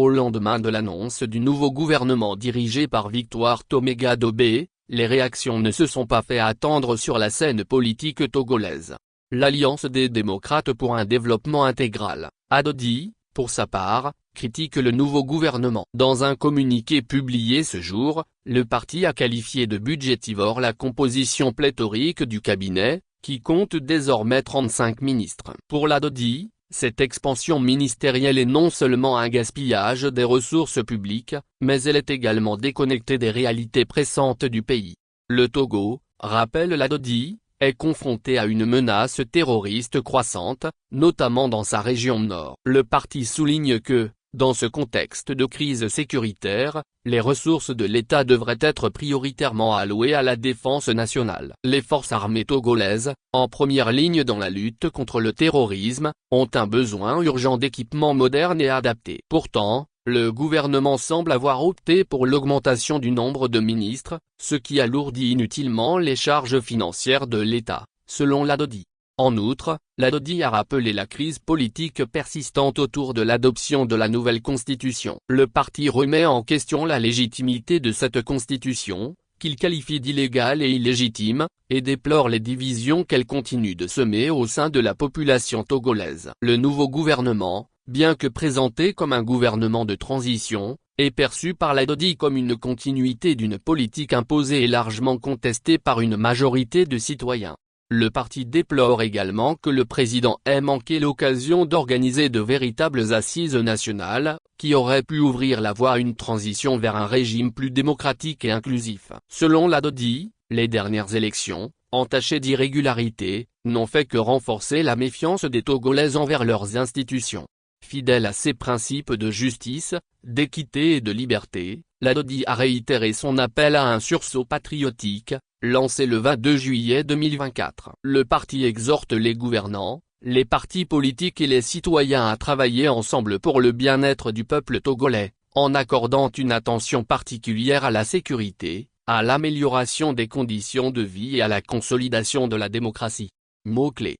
Au lendemain de l'annonce du nouveau gouvernement dirigé par Victoire Toméga-Dobé, les réactions ne se sont pas fait attendre sur la scène politique togolaise. L'Alliance des démocrates pour un développement intégral, ADODI, pour sa part, critique le nouveau gouvernement. Dans un communiqué publié ce jour, le parti a qualifié de budgétivore la composition pléthorique du cabinet, qui compte désormais 35 ministres. Pour l'ADODI, cette expansion ministérielle est non seulement un gaspillage des ressources publiques, mais elle est également déconnectée des réalités pressantes du pays. Le Togo, rappelle l'ADODI, est confronté à une menace terroriste croissante, notamment dans sa région nord. Le parti souligne que, dans ce contexte de crise sécuritaire, les ressources de l'État devraient être prioritairement allouées à la défense nationale. Les forces armées togolaises, en première ligne dans la lutte contre le terrorisme, ont un besoin urgent d'équipements modernes et adaptés. Pourtant, le gouvernement semble avoir opté pour l'augmentation du nombre de ministres, ce qui alourdit inutilement les charges financières de l'État, selon l'ADODI. En outre, l'ADODI a rappelé la crise politique persistante autour de l'adoption de la nouvelle constitution. Le parti remet en question la légitimité de cette constitution, qu'il qualifie d'illégale et illégitime, et déplore les divisions qu'elle continue de semer au sein de la population togolaise. Le nouveau gouvernement, bien que présenté comme un gouvernement de transition, est perçu par l'ADODI comme une continuité d'une politique imposée et largement contestée par une majorité de citoyens. Le parti déplore également que le président ait manqué l'occasion d'organiser de véritables assises nationales, qui auraient pu ouvrir la voie à une transition vers un régime plus démocratique et inclusif. Selon l'ADODI, les dernières élections, entachées d'irrégularités, n'ont fait que renforcer la méfiance des Togolais envers leurs institutions. Fidèle à ses principes de justice, d'équité et de liberté, l'ADODI a réitéré son appel à un sursaut patriotique, lancé le 22 juillet 2024. Le parti exhorte les gouvernants, les partis politiques et les citoyens à travailler ensemble pour le bien-être du peuple togolais, en accordant une attention particulière à la sécurité, à l'amélioration des conditions de vie et à la consolidation de la démocratie. Mots-clés.